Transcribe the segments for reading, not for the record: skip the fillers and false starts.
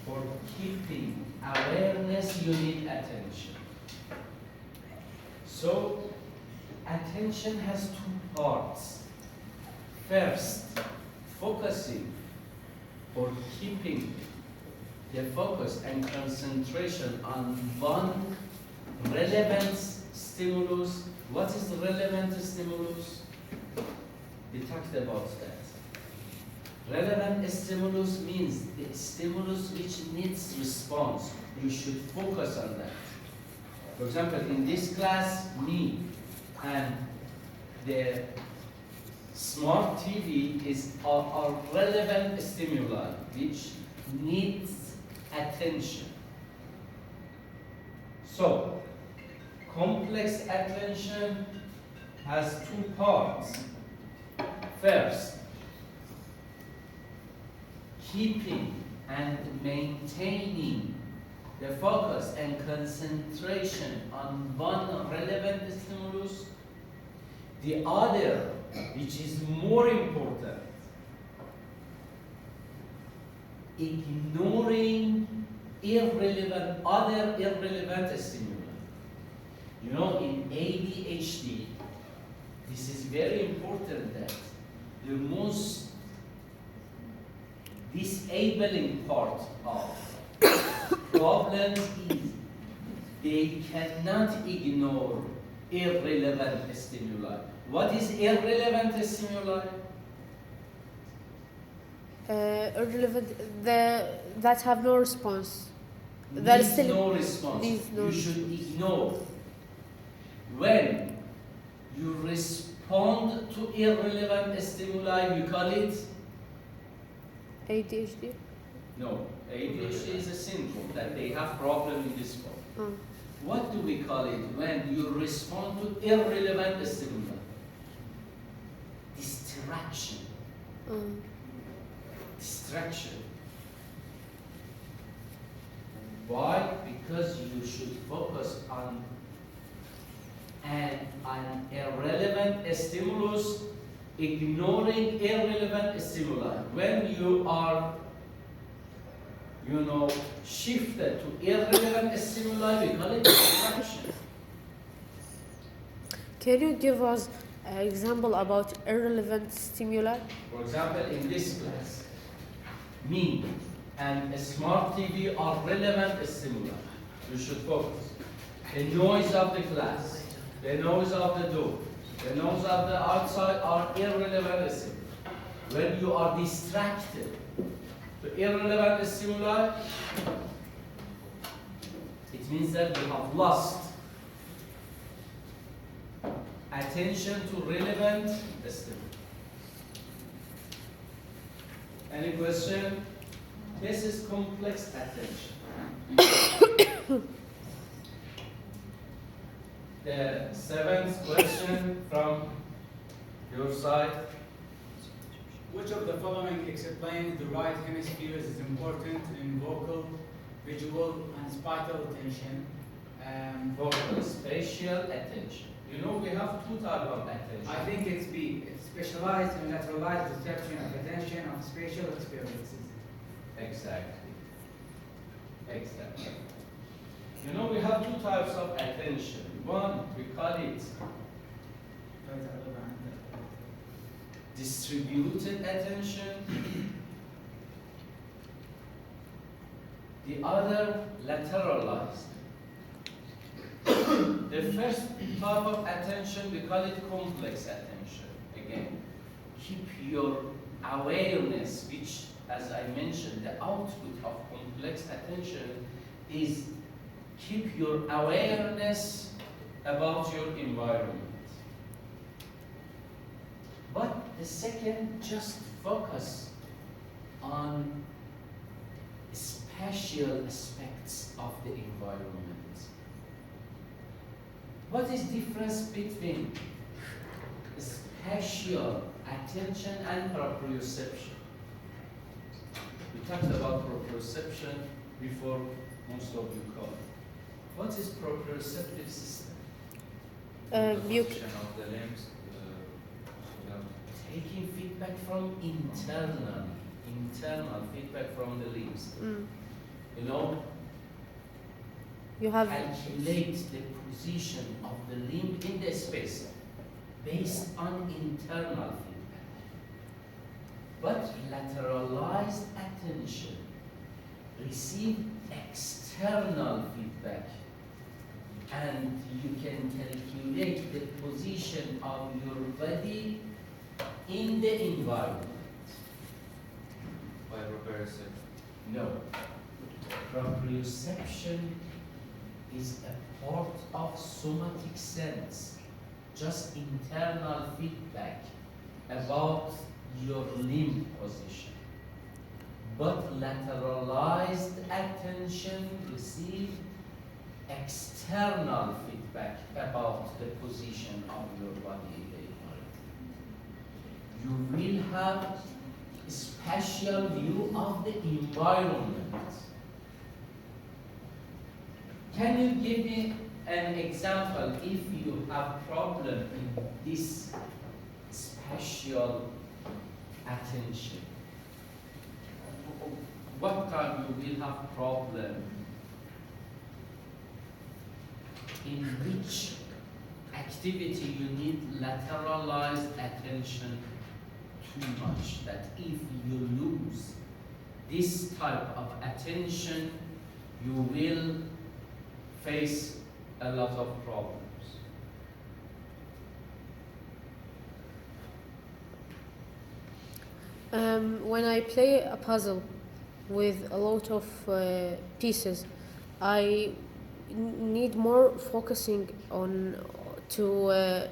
For keeping awareness, you need attention. So, attention has two parts. First, focusing or keeping the focus and concentration on one relevant stimulus. What is the relevant stimulus? We talked about that. Relevant stimulus means the stimulus which needs response. You should focus on that. For example, in this class, me and the smart TV is our relevant stimuli which needs attention. So, complex attention has two parts. First, keeping and maintaining the focus and concentration on one relevant stimulus. The other, which is more important, ignoring other irrelevant stimuli. You know, in ADHD, this is very important that the most disabling part of problems is they cannot ignore irrelevant stimuli. What is irrelevant stimuli? Irrelevant, that have no response. Needs no response. You should ignore. When you respond to irrelevant stimuli, you call it? ADHD? No, ADHD is a syndrome that they have problem in this form. What do we call it when you respond to irrelevant stimuli? Distraction. Distraction. Why? Because you should focus on an irrelevant stimulus, ignoring irrelevant stimuli. When you are, shifted to irrelevant stimuli, we call it distraction. Can you give us an example about irrelevant stimuli? For example, in this class, me and a smart TV are relevant stimuli. You should focus. The noise of the class, the noise of the door, the noise of the outside are irrelevant stimuli. When you are distracted to irrelevant stimuli, it means that you have lost attention to relevant stimuli. Any question? This is complex attention. The seventh question from your side. Which of the following explains the right hemispheres is important in vocal, visual, and spatial attention? Vocal, spatial attention. You know we have two types of attention. I think it's B. It's specialized and lateralized reception of attention of spatial experiences. Exactly. You know we have two types of attention. One, we call it distributed attention. The other, lateralized. The first type of attention, we call it complex attention. Again, keep your awareness, which, as I mentioned, the output of complex attention is keep your awareness about your environment. But the second, just focus on spatial aspects of the environment. What is the difference between spatial attention and proprioception? We talked about proprioception before most of you called. What is proprioceptive system? Function of the limbs. Taking feedback from internal feedback from the limbs. you know, You have calculate the position of the limb in the space based on internal feedback. But lateralized attention receive external feedback, and you can calculate the position of your body in the environment. Proprioception. No. Proprioception is a part of somatic sense, just internal feedback about your limb position. But lateralized attention receives external feedback about the position of your body in the environment. You will have a spatial view of the environment. Can you give me an example if you have problem in this spatial attention? What time you will have problem? In which activity you need lateralized attention too much, that if you lose this type of attention, you will face a lot of problems. When I play a puzzle with a lot of pieces, I need more focusing on to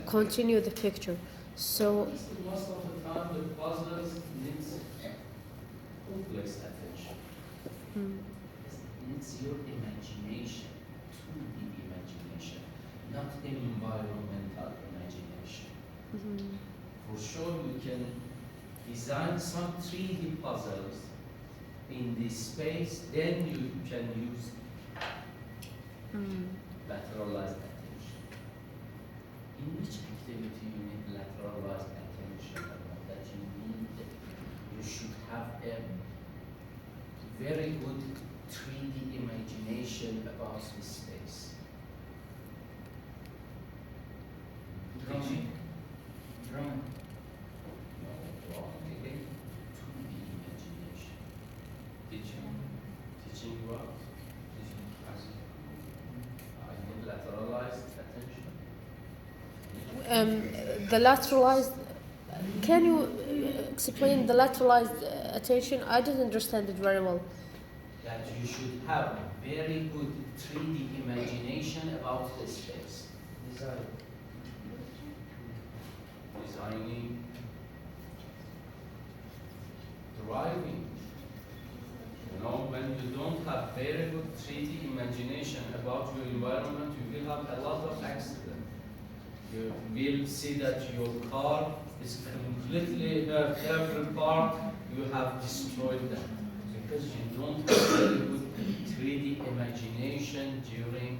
continue the picture. So Most of the time, the puzzles needs complex attention. It's your imagination, 2D imagination, not environmental imagination. For sure, you can design some 3D puzzles in this space, then you can use lateralized attention. In which activity you need lateralized attention about that you should have a very good 3D imagination about this space. Drawing. Drawing. No, drawing again, 2D imagination. Teaching what? Teaching classes. I need lateralized attention. the lateralized. Can you explain the lateralized attention? I didn't understand it very well. That you should have very good 3D imagination about the space. Designing, driving. You know, when you don't have very good 3D imagination about your environment, you will have a lot of accidents. You will see that your car is completely hurt, every part you have destroyed them because you don't have very good 3D imagination during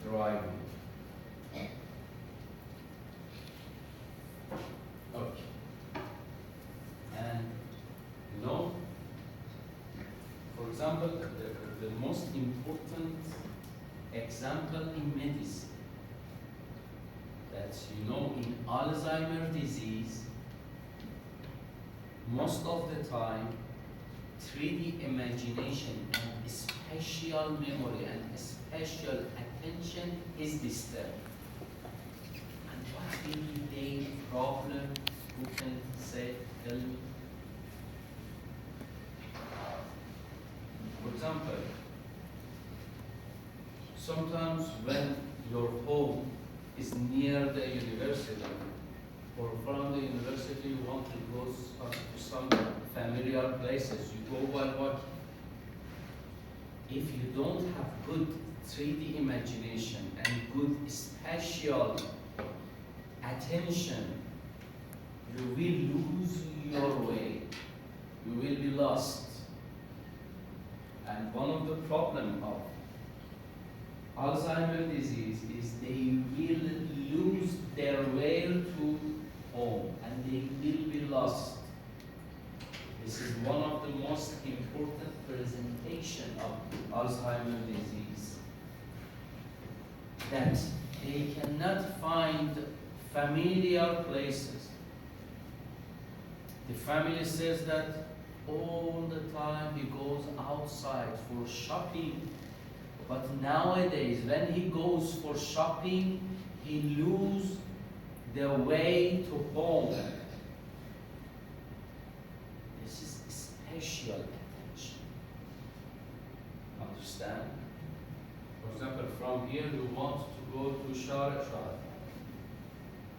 driving. Okay. And you know, for example, the most important example in medicine that you know in Alzheimer's disease, most of the time 3D imagination and spatial memory and spatial attention is disturbed. And what will be the problem? Who can say, tell me? For example, sometimes when your home is near the university, or from the university you want to go to some familiar places, you go while walking. If you don't have good 3D imagination and good spatial attention, you will lose your way. You will be lost. And one of the problems of Alzheimer's disease is they will lose their way to home and they will be lost. This is one of the most important presentation that they cannot find familiar places. The family says that all the time he goes outside for shopping, but nowadays when he goes for shopping, he loses the way to home. This is special attention. Understand? For example, from here you want to go to Shara.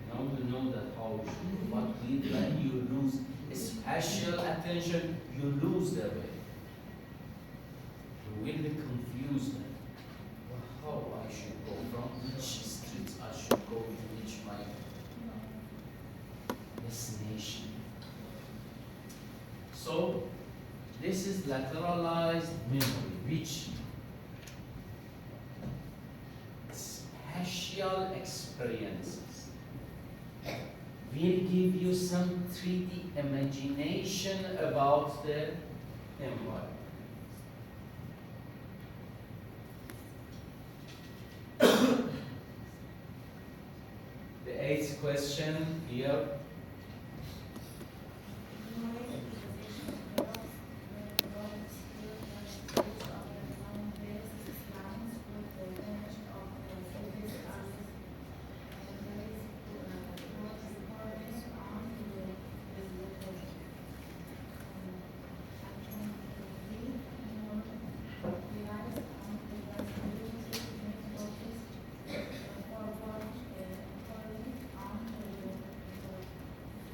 Now you know that how you should. But when you lose special attention, you lose the way. You will be confused. Well, how I should go, from which streets I should go to reach my destination. So, this is lateralized memory, which special experiences will give you some 3D imagination about the environment. The eighth question here.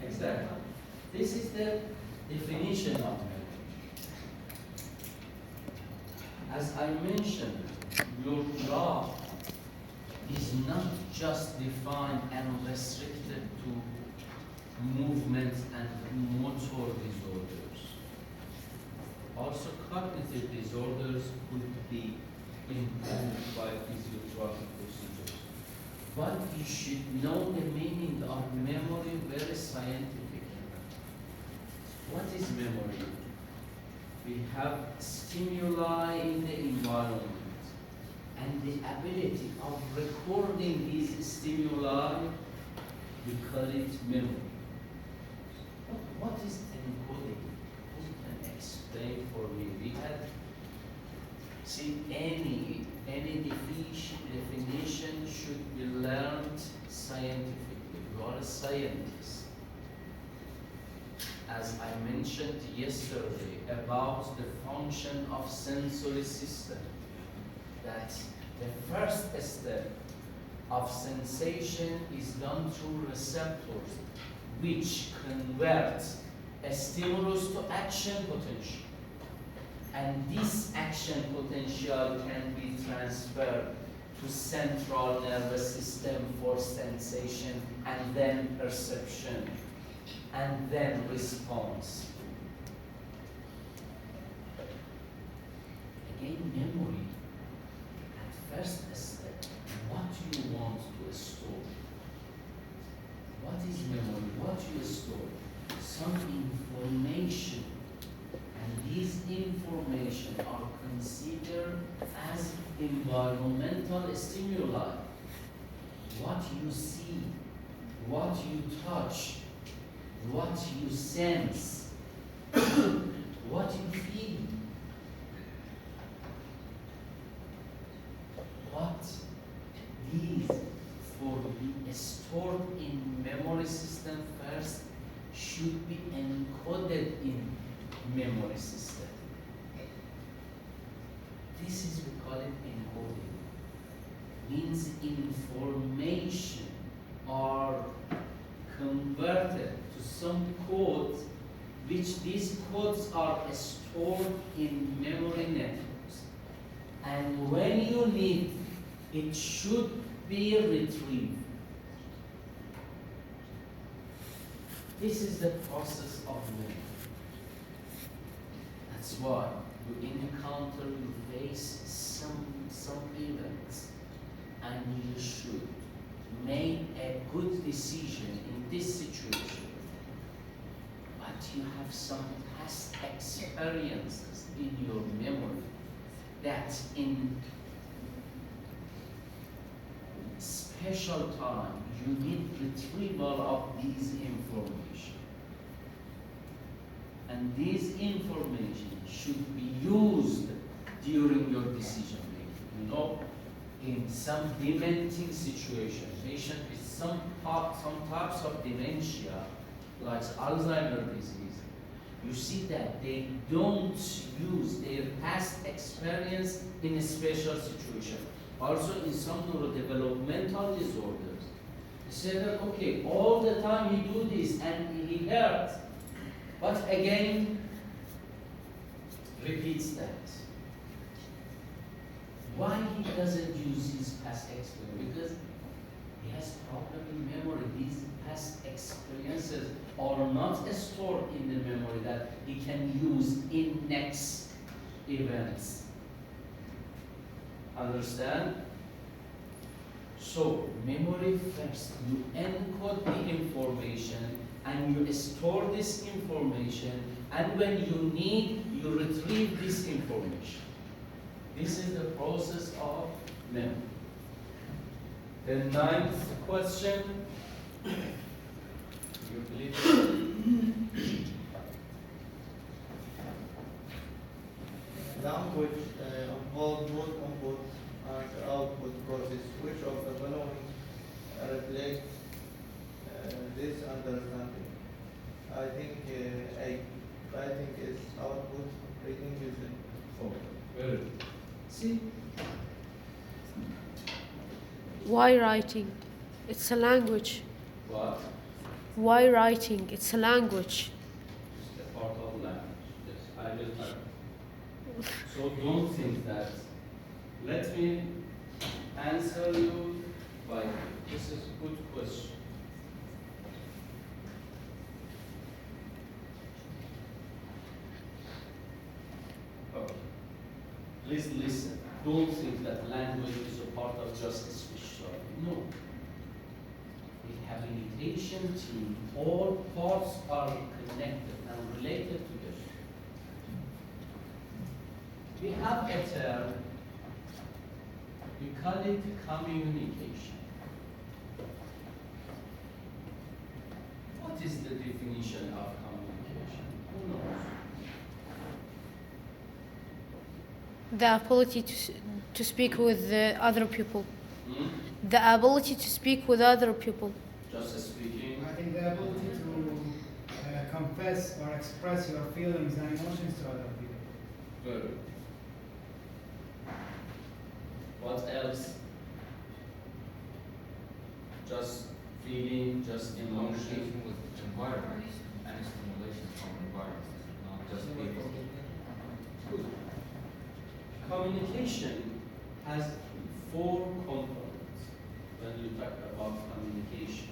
Exactly. This is the definition of memory. As I mentioned, your job is not just defined and restricted to movements and motor disorders. Also, cognitive disorders could be improved by physiotherapy procedures. But you should know the meaning of memory very scientific. What is memory? We have stimuli in the environment and the ability of recording these stimuli, we call it memory. What is encoding? Who can explain for me? We had any definition should be learned scientifically. You are a scientist. As I mentioned yesterday about the function of sensory system, that the first step of sensation is done through receptors, which convert a stimulus to action potential. And this action potential can be transferred to central nervous system for sensation, and then perception, and then response. Again, memory. At first step, what you want to store. What is memory? What you store? Some information. And these information are considered as environmental stimuli. What you see, what you touch, what you sense, what you feel. What these for be stored in memory system first should be encoded in memory system. This is, we call it encoding. Means information are converted to some codes, which these codes are stored in memory networks. And when you need, it should be retrieved. This is the process of memory. That's why you encounter, you face some events, and you should make a good decision in this situation. But you have some past experiences in your memory that in special time, you need retrieval of these information. And this information should be used during your decision making. You know, in some dementing situation, patient with some types of dementia, like Alzheimer's disease, you see that they don't use their past experience in a special situation. Also in some neurodevelopmental disorders, they say that, okay, all the time he do this and he hurt, but again, repeats that. Why he doesn't use his past experience? Because he has problem in memory. These past experiences are not stored in the memory that he can use in next events. Understand? So, memory first. You encode the information and you store this information, and when you need, you retrieve this information. This is the process of memory. The ninth question. You believe Language involves both input and output process. Which of the following reflects this understanding? I think writing is output, reading is input. Very good. See? Why writing? It's a language. What? Why writing? It's a language. It's a part of language. Yes, I will type. So don't think that. Let me answer you by, this is a good question. Okay. Please listen. Don't think that language is a part of just speech therapy. No. Rehabilitation team, all parts are connected and related together. We have a term, we call it communication. What is the definition of communication? Who knows? The ability to speak with other people. The ability to speak with other people. Just speaking. I think the ability to confess or express your feelings and emotions to other people. Good. What else? Just feeling, just emotion. Communication with environment and stimulation from environment, not just people. Good. Communication has 4 components when you talk about communication.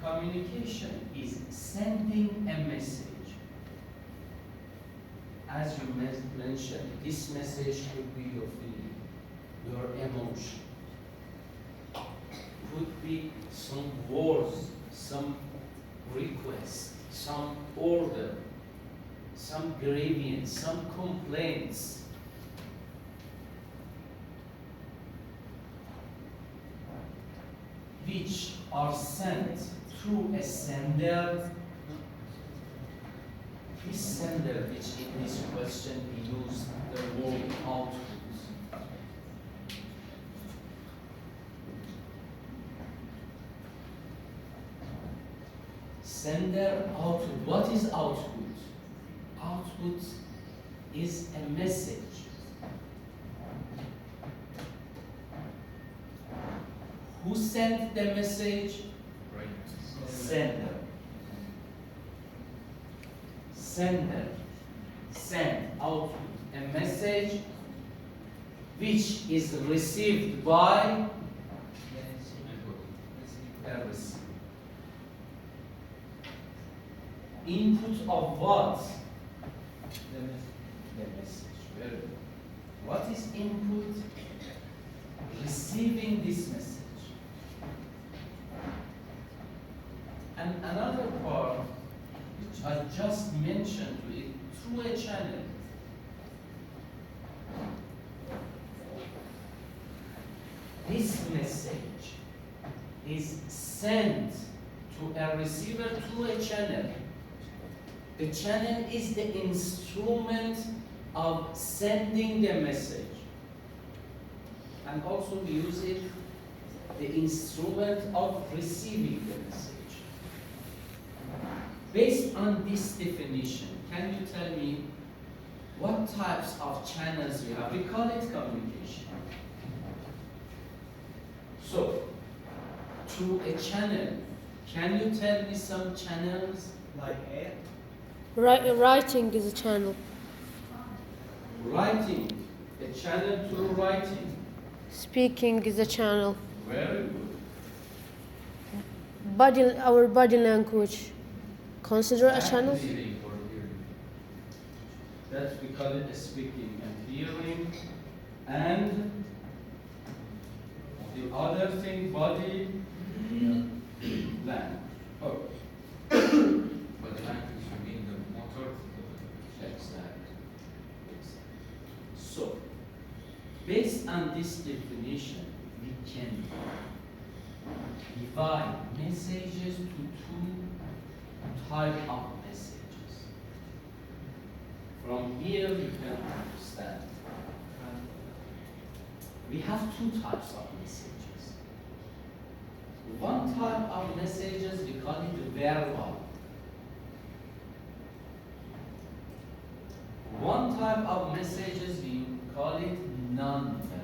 Communication is sending a message. As you mentioned, this message could be your feeling, your emotion. Could be some words, some request, some order, some grievance, some complaints. Which are sent through a sender. This sender, which in this question we use the word output. Sender, output. What is output? Output is a message. Who sent the message? Right. Sender. Sender. Send, output. A message which is received by a receiver. Input of what? The message. Very good. What is input? Receiving this message. And another part, which I just mentioned to it, through a channel. this message is sent to a receiver through a channel. The channel is the instrument of sending the message. And also we use it, the instrument of receiving the message. Based on this definition, can you tell me what types of channels we have? We call it communication. So, to a channel, can you tell me some channels? Like air. Writing is a channel. Writing, a channel through writing. Speaking is a channel. Very good. Our body language, consider a channel. Hearing or hearing. That we call it speaking and hearing. And the other thing, body language. Oh, But the language, you mean the motor? exactly. So, based on this definition, we can divide messages to two types of messages. From here, you can understand. We have two types of messages. One type of messages, we call it verbal. One type of messages, we call it non-verbal.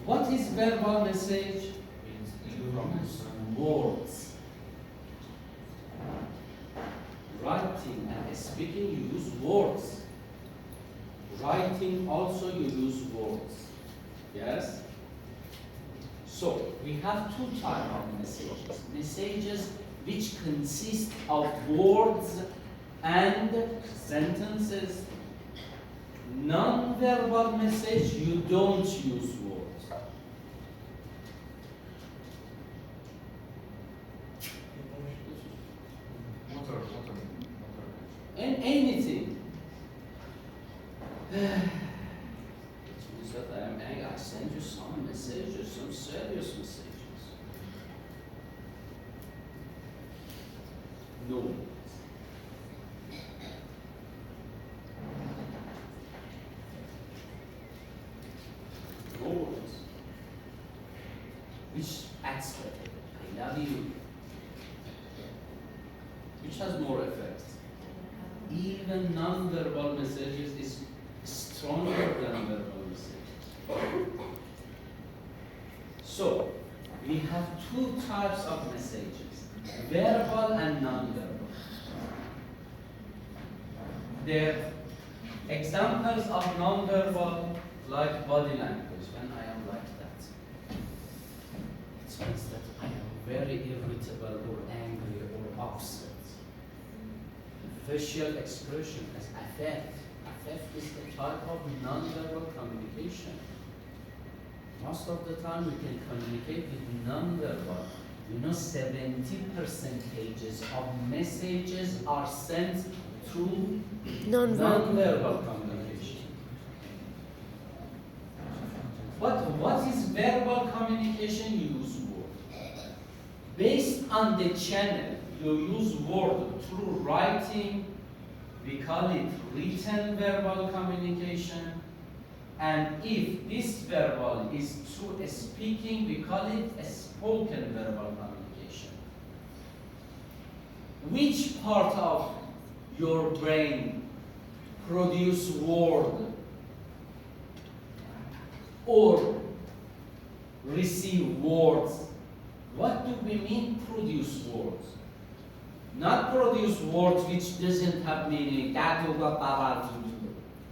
What is verbal message? Means You information. use words. Writing and speaking, you use words. Writing also, you use words. Yes? So, we have two types of messages. Messages which consist of words and sentences. Non-verbal message, you don't use words. Motor. And anything. It means that I am angry. I send you some messages, some serious messages. No. No words. Which aspect? I love you. Which has more effect? Even non-verbal messages is stronger than verbal messages. So, we have two types of messages, verbal and non-verbal. The examples of non-verbal, like body language, when I am like that. It means that I am very irritable or angry or upset. Facial expression as affect. Affect is a type of non-verbal communication. Most of the time we can communicate with non-verbal. You know, 70% of messages are sent through non-verbal communication. What is verbal communication? You use word. Based on the channel, you use word through writing, we call it written verbal communication. And if this verbal is through speaking, we call it a spoken verbal communication. Which part of your brain produce word or receive words? What do we mean produce words? Not produce words which doesn't have meaning.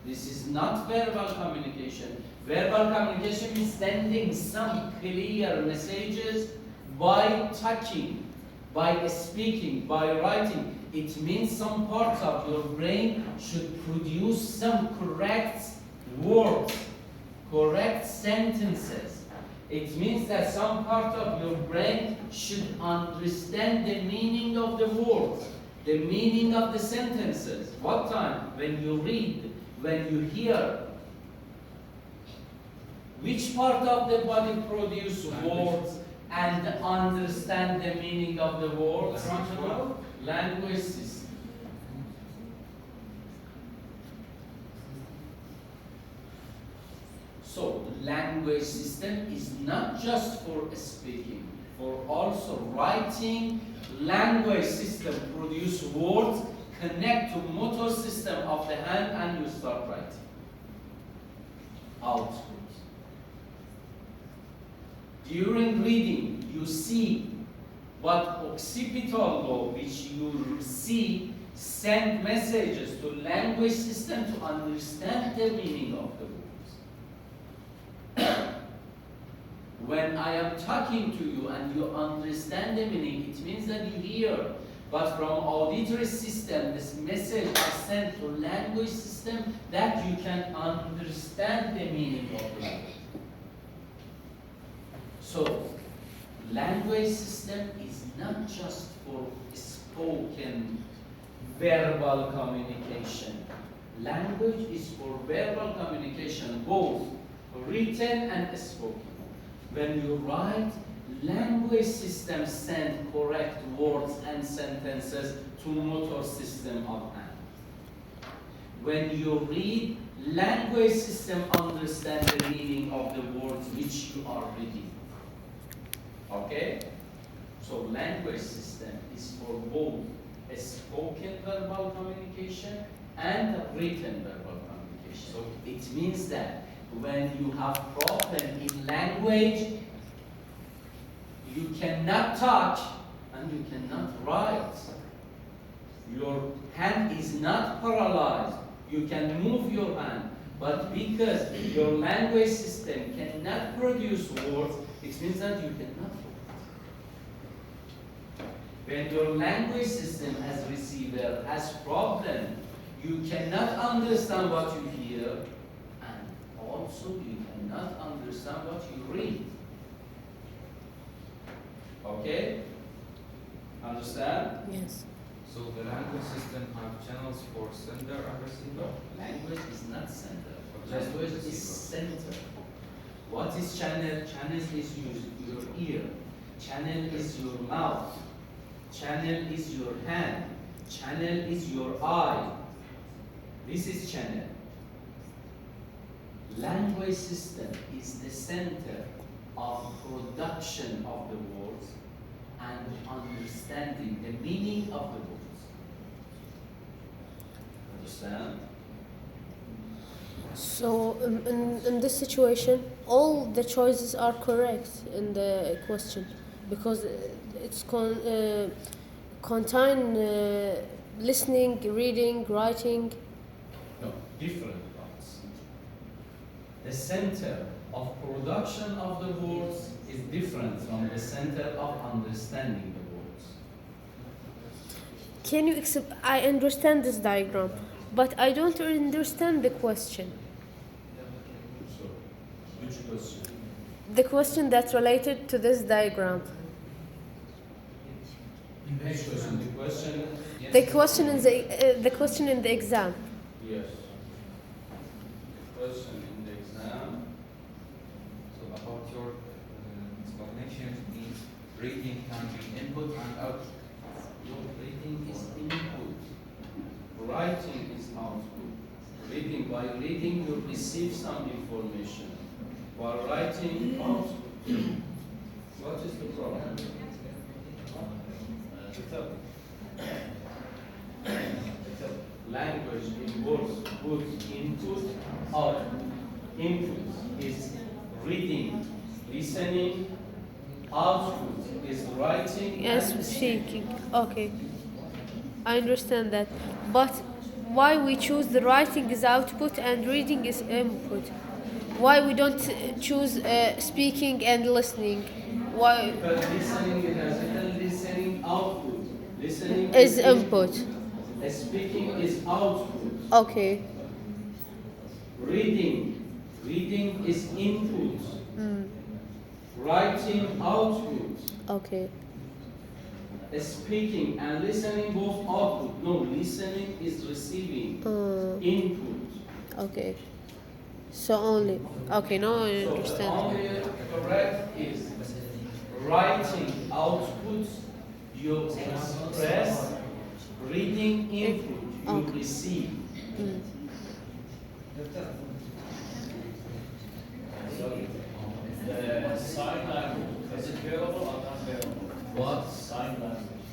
This is not verbal communication. Verbal communication is sending some clear messages by talking, by speaking, by writing. It means some parts of your brain should produce some correct words, correct sentences. It means that some part of your brain should understand the meaning of the words, the meaning of the sentences. What time? When you read, when you hear, which part of the body produce words and understand the meaning of the words? Frontal lobe. Language system. So, language system is not just for speaking, for also writing. Language system produce words, connect to motor system of the hand, and you start writing. Output. During reading, you see what occipital lobe, which you see, send messages to language system to understand the meaning of the words. When I am talking to you and you understand the meaning, it means that you hear. But from auditory system, this message is sent to language system that you can understand the meaning of the word. So, language system is not just for spoken verbal communication. Language is for verbal communication, both written and spoken. When you write, language system send correct words and sentences to motor system of hand. When you read, language system understand the meaning of the words which you are reading. Okay? So language system is for both a spoken verbal communication and a written verbal communication. So it means that when you have problem in language, you cannot talk and you cannot write. Your hand is not paralyzed. You can move your hand. But because your language system cannot produce words, it means that you cannot write. When your language system as receiver has problem, you cannot understand what you hear, and also you cannot understand what you read. Okay? Understand? Yes. So the language system have channels for sender and receiver? Language is not center. Just Language is receiver. center. What is channel? Channel is your ear. Channel is your mouth. Channel is your hand. Channel is your eye. This is channel. Language system is the center of production of the words and understanding the meaning of the words. Understand? So in this situation, all the choices are correct in the question because it's contain listening, reading, writing. No, different parts. The center of production of the words is different from the center of understanding the words. Can you accept? I understand this diagram, but I don't understand the question. So, which question? The question that's related to this diagram. Which question? The question? The question in the exam. Yes. The question in the exam. So about your explanation means reading can be input and output. Your reading is input. Writing is output. Reading, by reading you receive some information. While writing, output. What is the problem? Language involves both input, output. Input is reading, listening. Output is writing Yes, and speaking. Okay, I understand that. But why we choose the writing is output and reading is input? Why we don't choose speaking and listening? Why But listening is listening output. Listening is input? Speaking is output. Okay. Reading is input. Writing output. Okay. Speaking and listening both output. No, listening is receiving input. Okay. So only. Okay, now I So the understand. only correct is writing output, you express, reading input, you Okay. receive. Mm. The sign language, is it available or not available? What? Sign language.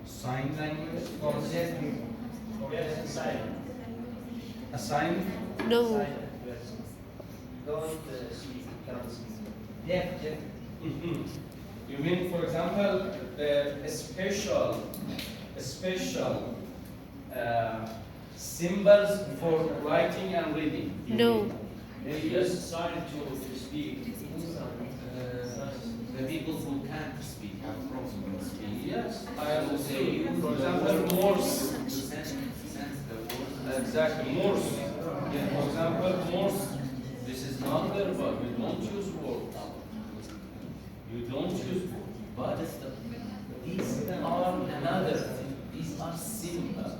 Sign language for Yes, sign. a sign? No. Don't speak, cannot speak. Yeah. Mhm. You mean, for example, a special symbols for writing and reading? You No. mean? They use sign to speak. The people who can't speak have problem with speaking. Yes, I So they understand. use For the example, word Morse. to sense the words. Exactly, Morse. Yeah, for example, Morse. This is not verbal. We don't use words. You don't use words. But these are another thing. These are symbols.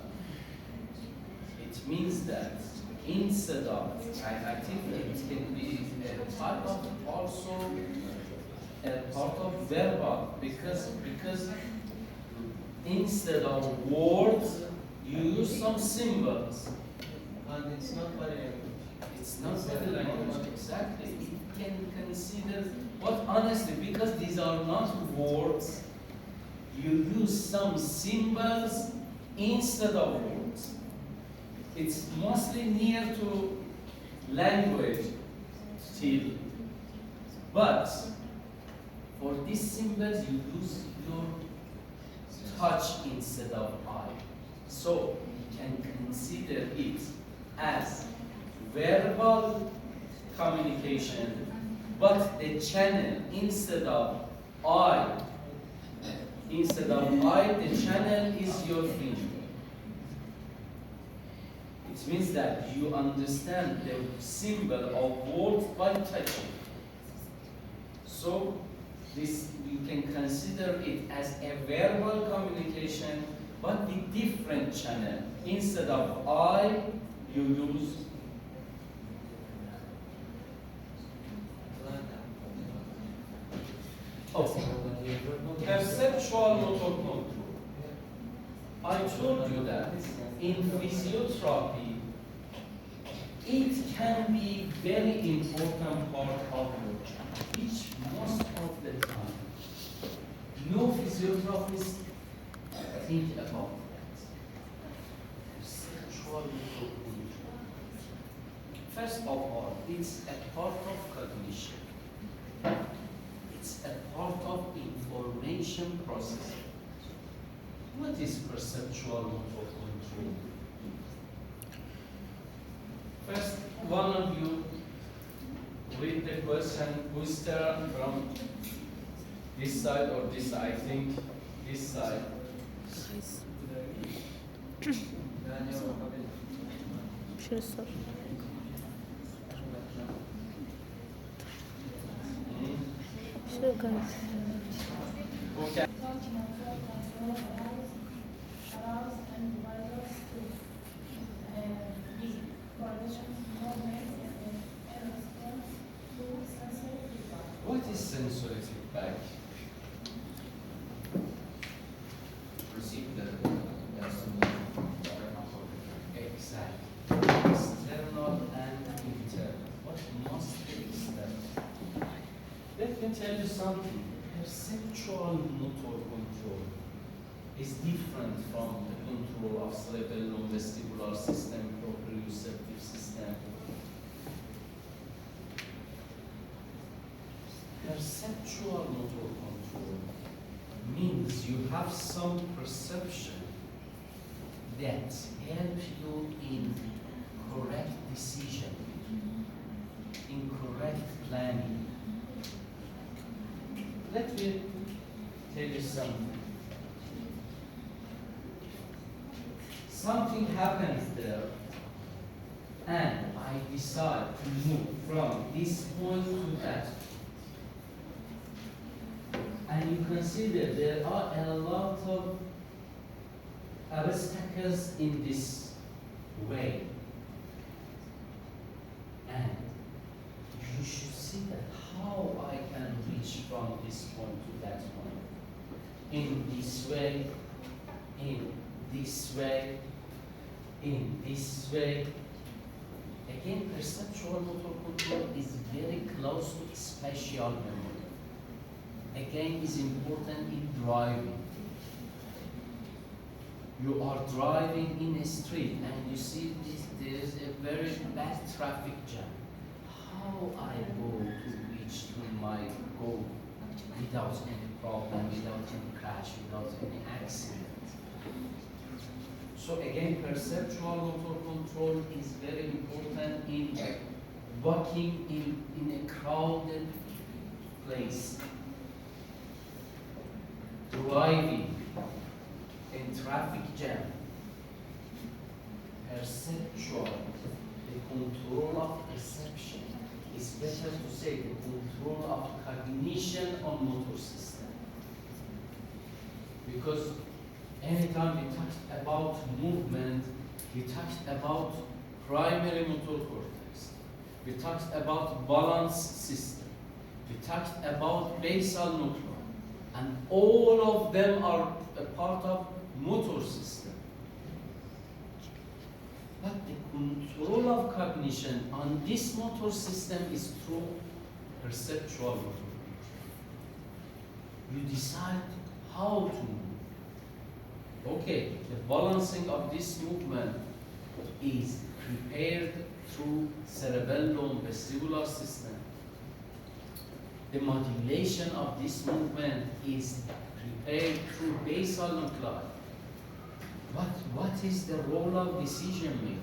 It means that instead of, I think it can be a type of also a part of verbal because instead of words you use some symbols. And it's not body language. It's not body language exactly. You can consider what honestly because these are not words. You use some symbols instead of words. It's mostly near to language still. But for these symbols, you use your touch instead of eye. So you can consider it as verbal communication, but the channel instead of eye, the channel is your finger. It means that you understand the symbol of words by touching. So this you can consider it as a verbal communication, but with different channel. Instead of I, you use perceptual motor control. I told you that in physiotherapy, it can be very important part of your job, which most of the time, no physiotherapist think about that. Perceptual motor control. First of all, it's a part of cognition. It's a part of information processing. What is perceptual motor control? First, one of you read the question, booster from this side or this side? I think this side. شنو صار؟ شنو قال؟ Okay. What is sensory feedback? Receive the Exactly. External and internal. What must be external? Let me tell you something. Perceptual motor control is different from the control of cerebellum, vestibular system, proprioceptive system. Perceptual motor control means you have some perception that help you in correct decision, in correct planning. Let me tell you something. Something happens there, and I decide to move from this point to that. And you consider there are a lot of obstacles in this way. see that how I can reach from this point to that point. In this way, in this way, in this way. Again, perceptual motor control is very close to spatial memory. Again, is important in driving. You are driving in a street and you see there is a very bad traffic jam. How I go to reach to my goal without any problem, without any crash, without any accident? So again, perceptual motor control is very important in walking in a crowded place, driving in traffic jam. Perceptual, the control of perception. It's better to say the control of cognition on motor system. Because anytime we talk about movement, we talked about primary motor cortex. We talked about balance system. We talked about basal nucleus. And all of them are a part of motor system. But the control of cognition on this motor system is through perceptual motor control. You decide how to move. Okay, the balancing of this movement is prepared through cerebellum vestibular system. The modulation of this movement is prepared through basal nuclei. What is the role of decision making?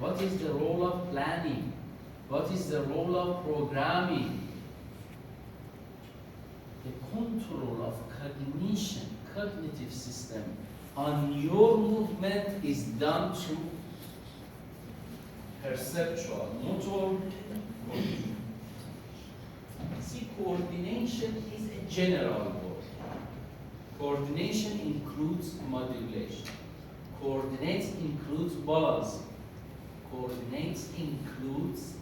What is the role of planning? What is the role of programming? The control of cognition, cognitive system on your movement is done through perceptual, motor control. See, coordination is a general word. Coordination includes modulation. Coordinate includes balancing. Coordinate includes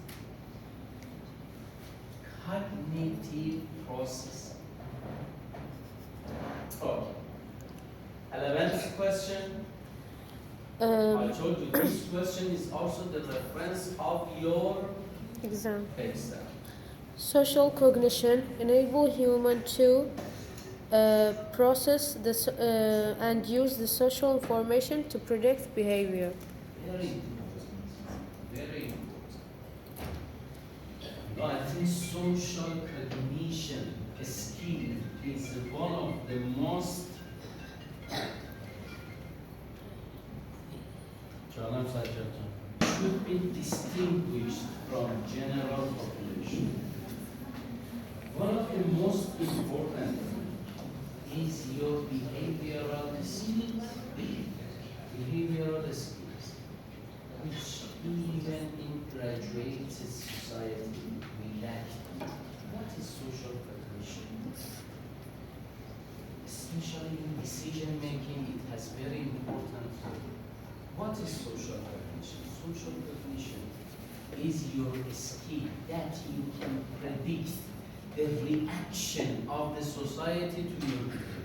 cognitive process. Okay. 11th question. I told you this question is also the reference of your Exam. exam. Social cognition enable human to process and use the social information to predict behavior. Very important. Very important. I think social cognition skill is one of the most should be distinguished from general population. One of the most important is your behavioral skills. Behavioral skills, which even in graduate society we lack. What is social cognition? Especially in decision making, it has very important role. What is social cognition? Social cognition is your skill that you can predict the reaction of the society to your behavior.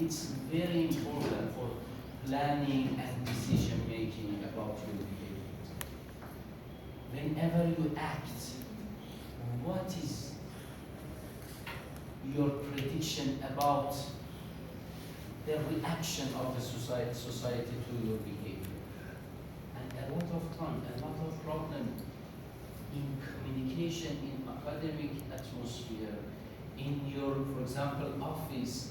It's very important for planning and decision making about your behavior. Whenever you act, what is your prediction about the reaction of the society to your behavior? And a lot of time, a lot of problem in communication, in academic atmosphere, in your, for example, office,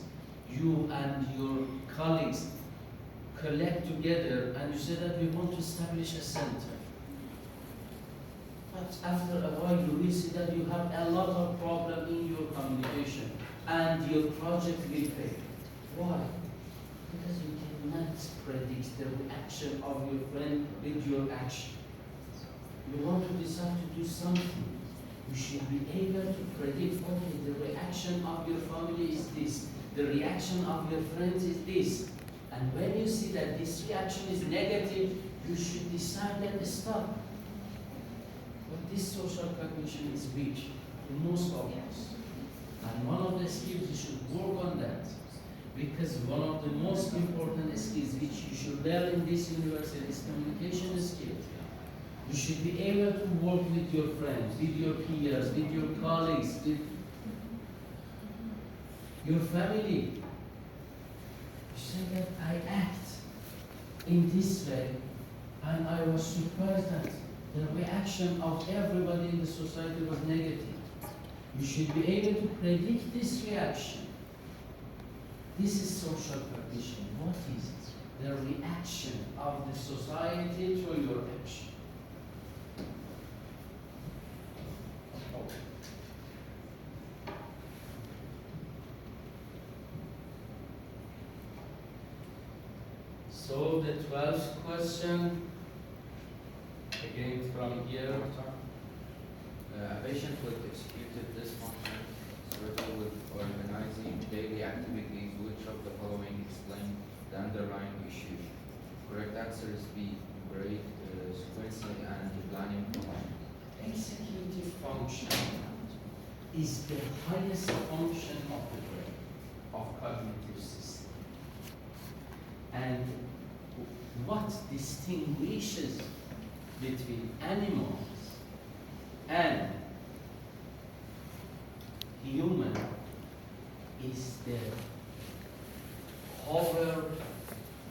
you and your colleagues collect together and you say that we want to establish a center. But after a while you will see that you have a lot of problem in your communication and your project will fail. Why? Because you cannot predict the reaction of your friend with your action. You want to decide to do something. You should be able to predict, okay, the reaction of your family is this, the reaction of your friends is this. And when you see that this reaction is negative, you should decide that stop. But this social cognition is weak in most of us. And one of the skills you should work on that, because one of the most important skills which you should learn in this university is communication skills. You should be able to work with your friends, with your peers, with your colleagues, with your family. You say that I act in this way, and I was surprised that the reaction of everybody in the society was negative. You should be able to predict this reaction. This is social cognition. What is it? The reaction of the society to your action. So the 12th question, again from here. A patient with executive dysfunction struggle with organizing daily activities. Which of the following explain the underlying issue? Correct answer is B. Brain sequencing and planning function. Executive function is the highest function of the brain, of cognitive system. And what distinguishes between animals and human is the power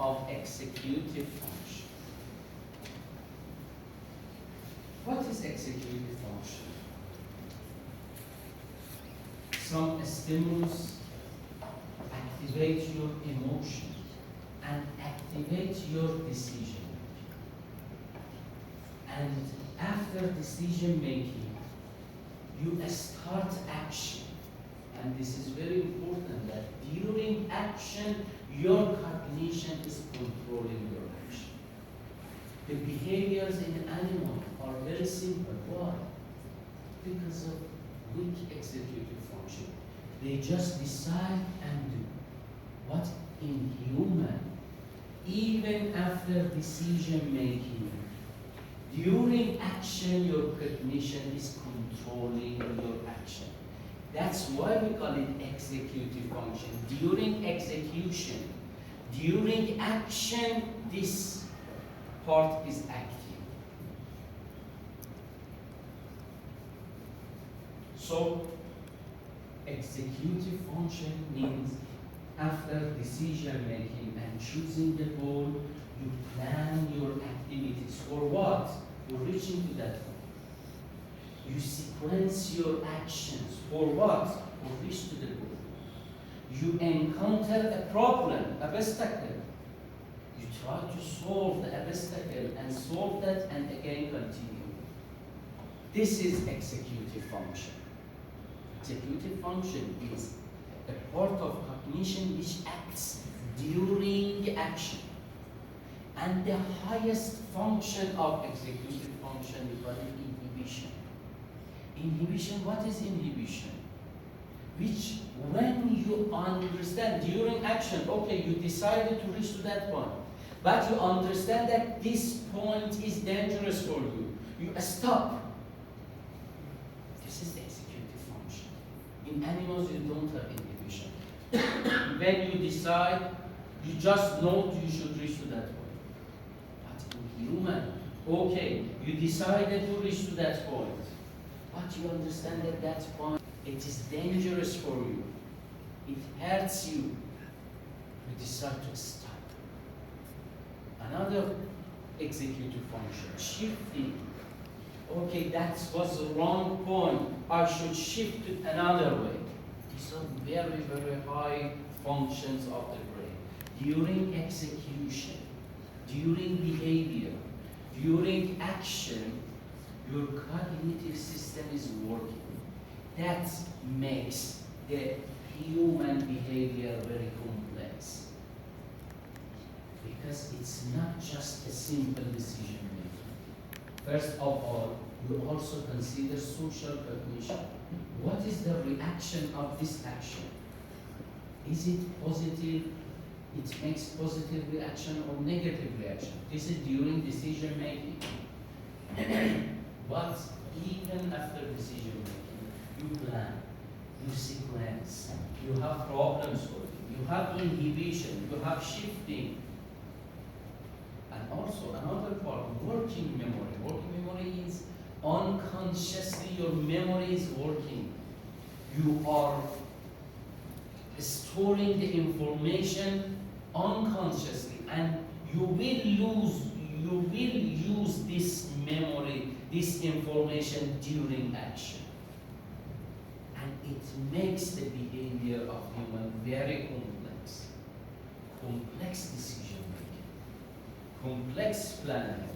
of executive function. What is executive function? Some stimulus activate your emotion and activate your decision. And after decision making, you start action. And this is very important that during action, your cognition is controlling your action. The behaviors in animals are very simple. Why? Because of weak executive function. They just decide and do. What in human, even after decision making, during action, your cognition is controlling your action. That's why we call it executive function. During execution, during action, this part is active. So, executive function means after decision making and choosing the goal, you plan your activities. For what? You're reaching to that goal. You sequence your actions. For what? For reach to the goal. You encounter a problem, an obstacle. You try to solve the obstacle and solve that and again continue. This is executive function. Executive function is a part of cognition which acts during action. And the highest function of executive function we call it inhibition. Inhibition, what is inhibition? Which when you understand during action, okay, you decided to reach to that point, but you understand that this point is dangerous for you. You stop. This is the executive function. In animals, you don't have inhibition. When you decide, you just know you should reach to that point. But in human, okay, you decided to reach to that point, but you understand that that point, it is dangerous for you. It hurts you. You decide to stop. Another executive function, shifting. Okay, that was the wrong point. I should shift it another way. These are very, very high functions of the brain. During execution, during behavior, during action, your cognitive system is working. That makes the human behavior very complex. Because it's not just a simple decision making. First of all, you also consider social cognition. What is the reaction of this action? Is it positive? It makes positive reaction or negative reaction. This is during decision making. But even after decision making, you plan, you sequence, you have problem solving, you have inhibition, you have shifting. And also another part, working memory. Working memory is unconsciously your memory is working. You are storing the information unconsciously, and you will use this memory, this information during action. And it makes the behavior of human very complex. Complex decision making, complex planning,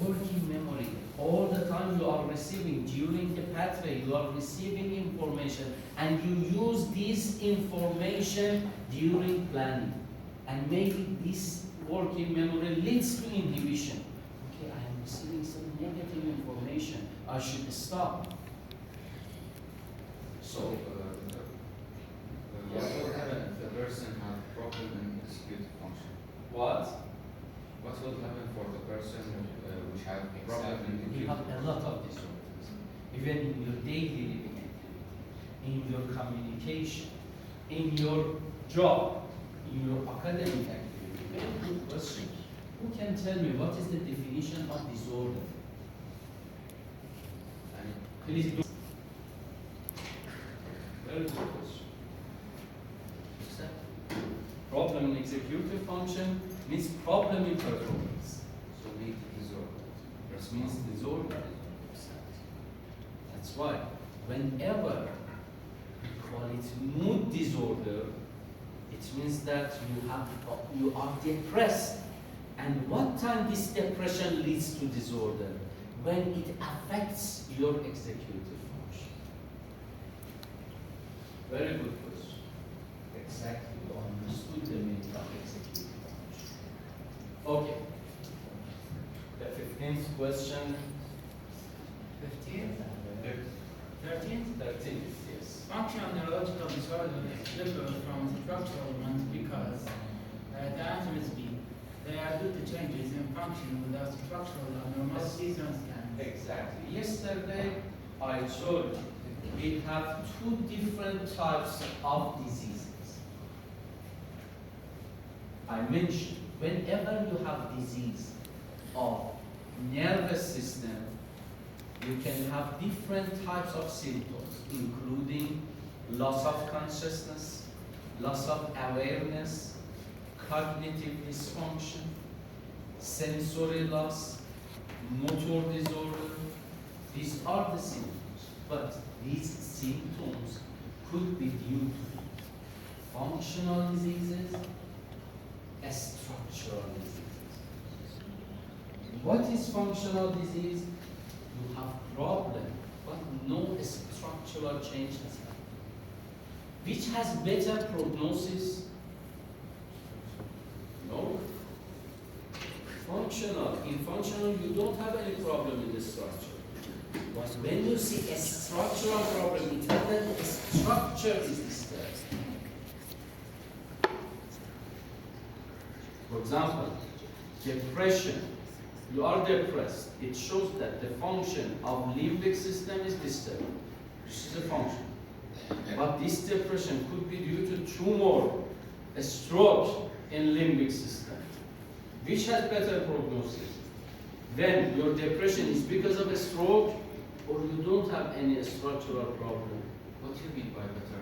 working memory. All the time you are receiving, during the pathway, you are receiving information, and you use this information during planning. And maybe this working memory leads to inhibition. Okay, I am receiving some negative information, I should stop. So, what will happen if the person has problem in executive function? what? What will happen for the person which have problem in You executive have a lot of disorders, even in your daily living activity, in your communication, in your job, in your academic activity. Very good question. Who can tell me what is the definition of disorder? Please do. Very good question. Problem in executive function means problem in performance. So lead to disorder. That means disorder. That's why whenever we call it mood disorder, it means that you are depressed. And what time this depression leads to disorder? When it affects your executive function. Very good question. Exactly, you understood the meaning of executive function. Okay. The 15th question. 15th? 13th? 13th, yes. Functional neurological disorder is different from structural ones because the answer is B. They are due to changes in function without structural abnormalities or scans. Exactly. Yesterday, I told you we have two different types of diseases. I mentioned whenever you have disease of nervous system, you can have different types of symptoms, including loss of consciousness, loss of awareness, cognitive dysfunction, sensory loss, motor disorder. These are the symptoms, but these symptoms could be due to functional diseases, structural diseases. What is functional disease? You have problem, but no structural change has happened. Which has better prognosis? No. Functional. In functional, you don't have any problem in the structure. But when you see a structural problem, it means that the structure is disturbed. For example, depression. You are depressed. It shows that the function of limbic system is disturbed. This is a function. But this depression could be due to tumor, a stroke in limbic system. Which has better prognosis? Then your depression is because of a stroke, or you don't have any structural problem. What do you mean by better?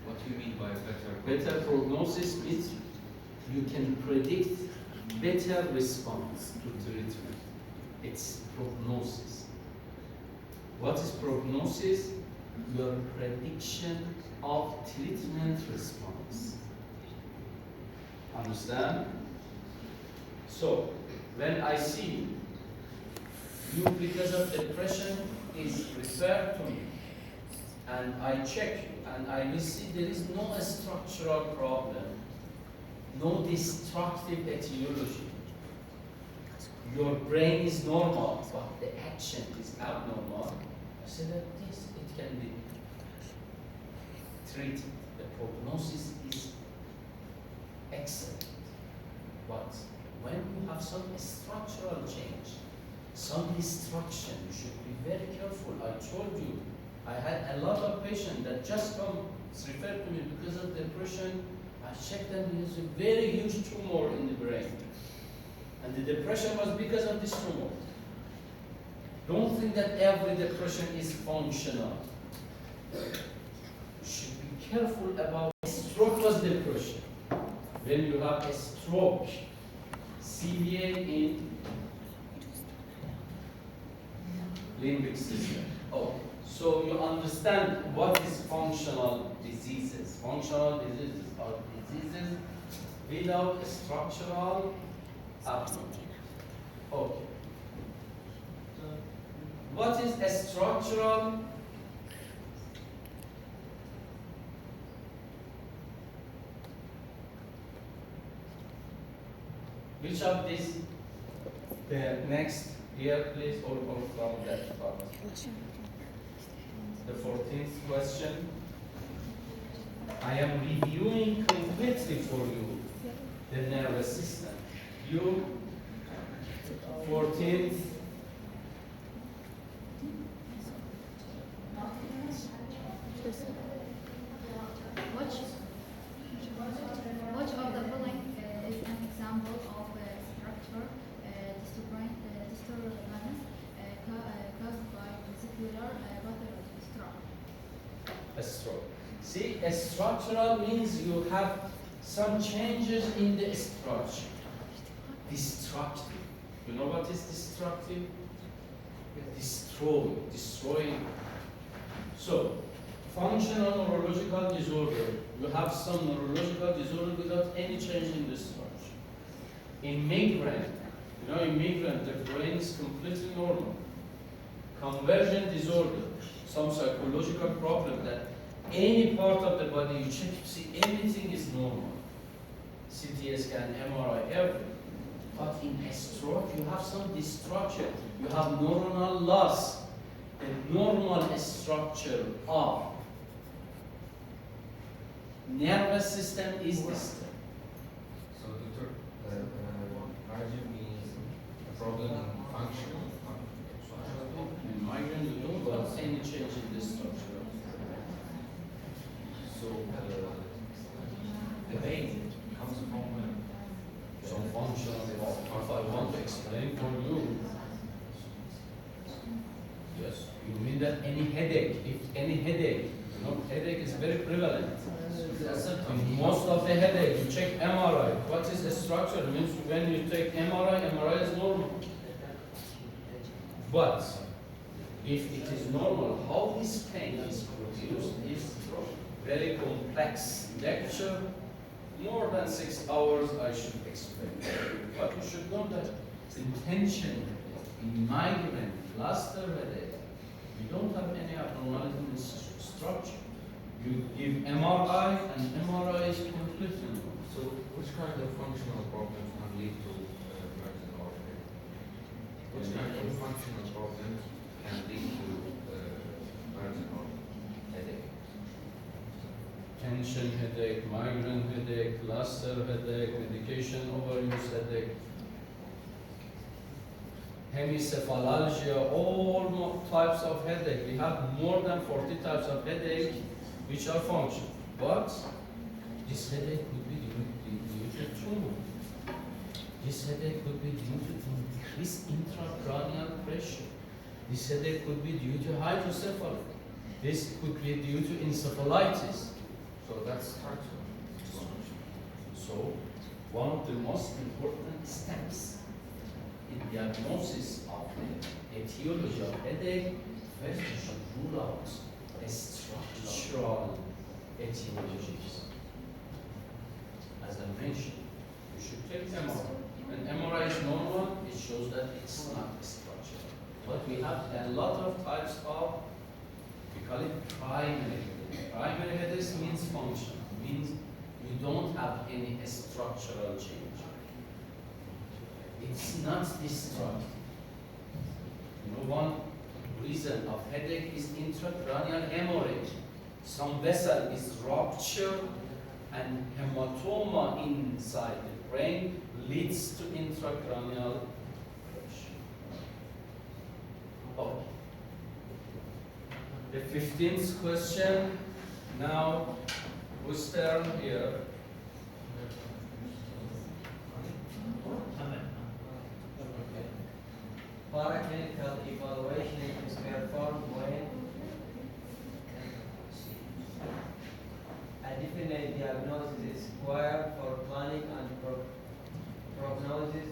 What do you mean by better? Better prognosis means you can predict better response to treatment. It's prognosis. What is prognosis? Your prediction of treatment response. Understand? So, when I see you because of depression is referred to me, and I check you, and I will see there is no structural problem, no destructive etiology. Your brain is normal, but the action is abnormal. I say that this, it can be treated. The prognosis is excellent. But when you have some structural change, some destruction. You should be very careful. I told you, I had a lot of patients that just come refer to me because of depression. I checked them, there's a very huge tumor in the brain. And the depression was because of this tumor. Don't think that every depression is functional. You should be careful about stroke was depression. When you have a stroke, severe in limbic system. Oh, so you understand what is functional diseases. Functional diseases are diseases without a structural abnormality. Okay. What is a structural? Which of these? The next here, please, or from that part. The 14th question. I am reviewing completely for you the nervous system. You, 14th. Which of the following is an example of a structure disturbance caused by vesicular pathology stroke? A stroke. See, a structural means you have some changes in the structure. Destructive. You know what is destructive? Destroying. So, functional neurological disorder. You have some neurological disorder without any change in the structure. In migraine, in migraine, the brain is completely normal. Conversion disorder, some psychological problem that any part of the body you check, you see everything is normal. CT scan, MRI, everything. But in a stroke, you have some destruction. You have neuronal loss. The normal structure of nervous system is disturbed. So, Doctor, migraine means a problem in function. In migraine, you don't have any change in the structure. So, the pain comes from Some functional, if I want to explain for you. Yes, you mean that any headache, if any headache, headache is very prevalent. In most of the headache, you check MRI. What is the structure? It means when you take MRI, MRI is normal. But if it is normal, how this pain is produced is very complex. Lecture, more than 6 hours, I should explain. But you should know that intention in migraine, cluster headache, you don't have any abnormality in the structure. You give MRI, and MRI is completely normal. So, which kind of functional problems can lead to emergent headache? Which kind of functional problems can lead to emergent headache? Tension headache, migraine headache, cluster headache, medication overuse headache, hemicephalalgia, all types of headache. We have more than 40 types of headache which are functional. But this headache could be due to tumor. This headache could be due to increased intracranial pressure. This headache could be due to hydrocephalus. This could be due to encephalitis. So, that's structural. So, one of the most important steps in diagnosis of the etiology of headache, first you should rule out a structural etiologies. As I mentioned, you should take MRI. When MRI is normal, it shows that it's not structural. But we have a lot of types of, we call it primary headache. Primary headache means functional, means you don't have any structural change. It's not destructive. One reason of headache is intracranial hemorrhage. Some vessel is ruptured and hematoma inside the brain leads to intracranial pressure. Okay. The 15th question, now, whose turn here? Paraclinical evaluation is performed when a definite diagnosis is required for planning and prognosis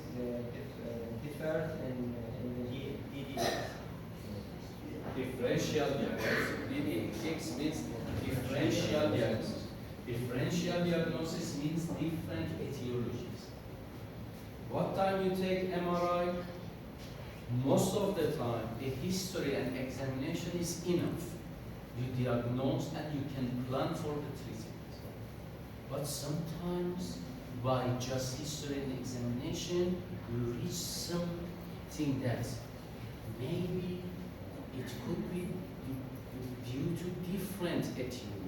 differs in the DDX. Differential diagnosis. DDX means differential diagnosis. Differential diagnosis means different etiologies. What time you take MRI? Most of the time, the history and examination is enough. You diagnose and you can plan for the treatment. But sometimes, by just history and examination, you reach something that maybe it could be due to different etiologies.